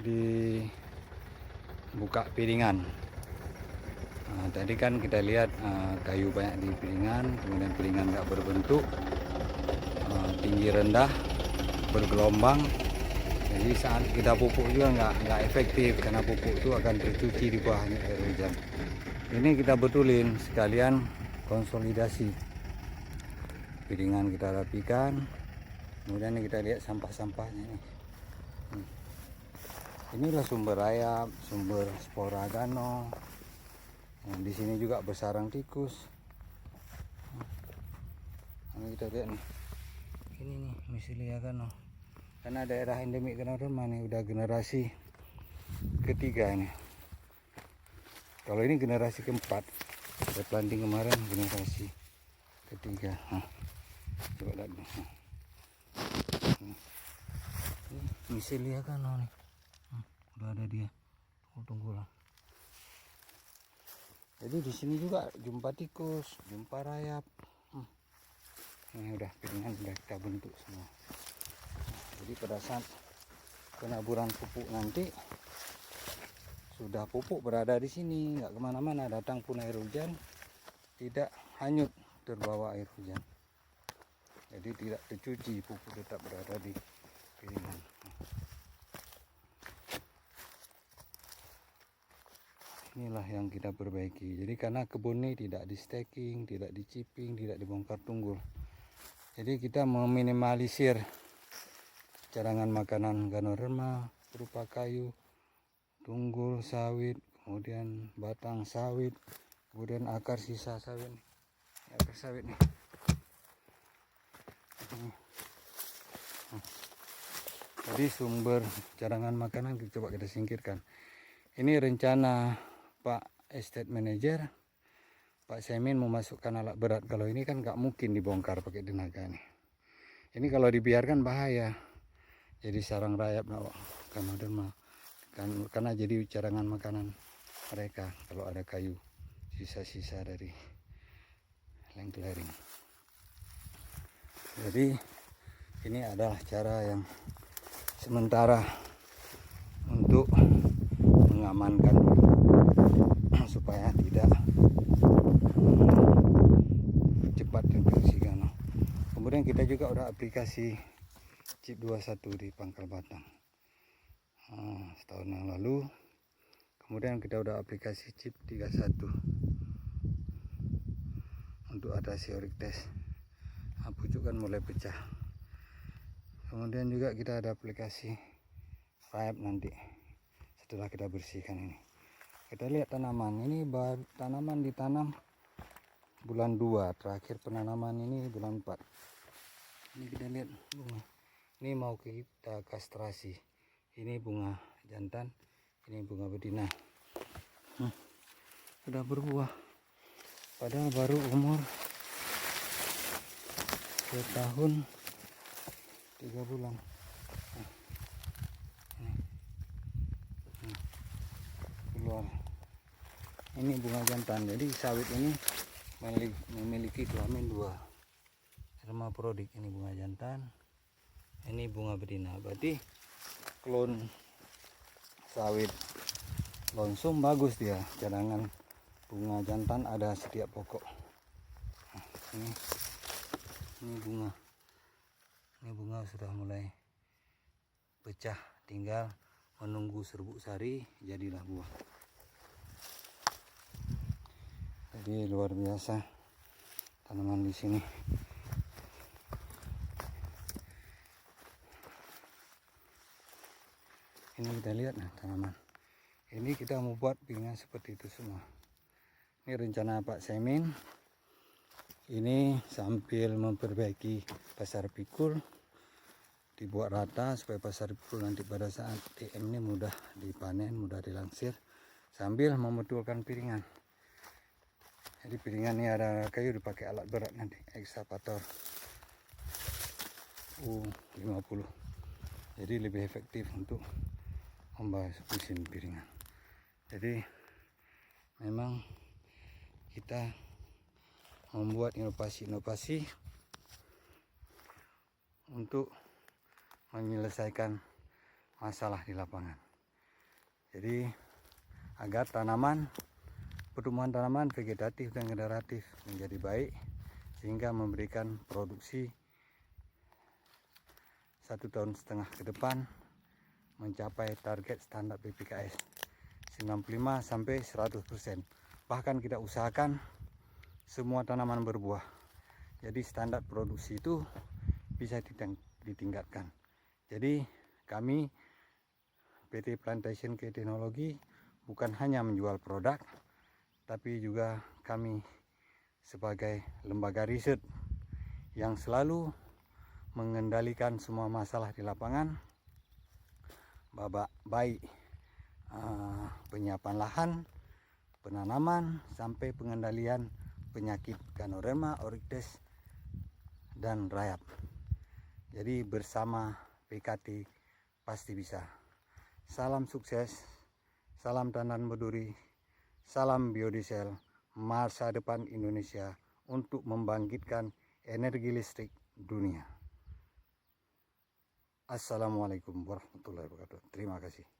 dibuka piringan. Tadi kan kita lihat kayu banyak di piringan, kemudian piringan nggak berbentuk, tinggi rendah, bergelombang. Jadi saat kita pupuk juga nggak efektif karena pupuk itu akan tercuci di bawah air hujan. Ini kita betulin sekalian konsolidasi. Piringan kita rapikan, kemudian kita lihat sampah-sampahnya ini. Inilah sumber rayap, sumber spora gano. Di sini juga bersarang tikus. Ini kita lihat nih. Ini nih Miscelia gano. Karena daerah endemik Ganoderma nih udah generasi ketiga ini. Kalau ini generasi keempat. Saya planting kemarin generasi ketiga. Coba lihat nih. Miscelia gano nih. Udah ada dia. Tunggu lah. Jadi di sini juga jumpa tikus, jumpa rayap. Ini udah piringan udah kita bentuk semua. Jadi pada saat penaburan pupuk nanti sudah pupuk berada di sini, nggak kemana-mana. Datang pun air hujan tidak hanyut terbawa air hujan. Jadi tidak tercuci, pupuk tetap berada di piringan. Inilah yang kita perbaiki. Jadi karena kebun ini tidak di staking, tidak diciping, tidak dibongkar tunggul. Jadi kita meminimalisir cadangan makanan Ganoderma berupa kayu, tunggul sawit, kemudian batang sawit, kemudian akar sisa sawit. Akar sawit nih. Jadi sumber cadangan makanan coba kita singkirkan. Ini rencana Pak Estate Manager, Pak Semin memasukkan alat berat. Kalau ini kan nggak mungkin dibongkar pakai tenaga nih. Ini kalau dibiarkan bahaya. Jadi sarang rayap Ganoderma karena jadi cadangan makanan mereka kalau ada kayu sisa-sisa dari leng-lering. Jadi ini adalah cara yang sementara untuk mengamankan supaya tidak cepat infeksi gano. Kemudian kita juga udah aplikasi chip 21 di pangkal batang setahun yang lalu. Kemudian kita udah aplikasi chip 31 untuk atasi orik test. Pucuk kan mulai pecah. Kemudian juga kita ada aplikasi rayap nanti setelah kita bersihkan ini. Kita lihat tanaman ini, tanaman ditanam bulan 2, terakhir penanaman ini bulan 4. Ini kita lihat bunga. Ini mau kita kastrasi. Ini bunga jantan, ini bunga betina. Sudah berbuah. Padahal baru umur 2 tahun 3 bulan. Keluar. Ini bunga jantan. Jadi sawit ini memiliki kelamin 2. Hermafrodik. Ini bunga jantan. Ini bunga betina. Berarti klon sawit lonsum bagus dia. Cadangan bunga jantan ada setiap pokok. Ini bunga. Ini bunga sudah mulai pecah. Tinggal menunggu serbuk sari, jadilah buah. Jadi luar biasa tanaman di sini. Ini kita lihat nah tanaman. Ini kita mau buat piringan seperti itu semua. Ini rencana Pak Semin. Ini sambil memperbaiki pasar pikul, dibuat rata supaya pasar pikul nanti pada saat TM ini mudah dipanen, mudah dilangsir, sambil membetulkan piringan. Jadi piringan ini ada kayu, dipakai alat berat nanti, ekskavator U50. Jadi lebih efektif untuk membahas mesin piringan. Jadi memang kita membuat inovasi-inovasi untuk menyelesaikan masalah di lapangan. Jadi agar pertumbuhan tanaman vegetatif dan generatif menjadi baik, sehingga memberikan produksi 1,5 tahun ke depan mencapai target standar PPKS 95 sampai 100%. Bahkan kita usahakan semua tanaman berbuah. Jadi standar produksi itu bisa ditingkatkan. Jadi kami PT Plantation Care Teknologi bukan hanya menjual produk, tapi juga kami sebagai lembaga riset yang selalu mengendalikan semua masalah di lapangan, baik penyiapan lahan, penanaman, sampai pengendalian penyakit Ganoderma, Oryctes, dan rayap. Jadi bersama PKT pasti bisa. Salam sukses, salam tanam berduri, salam biodiesel, masa depan Indonesia untuk membangkitkan energi listrik dunia. Assalamualaikum warahmatullahi wabarakatuh. Terima kasih.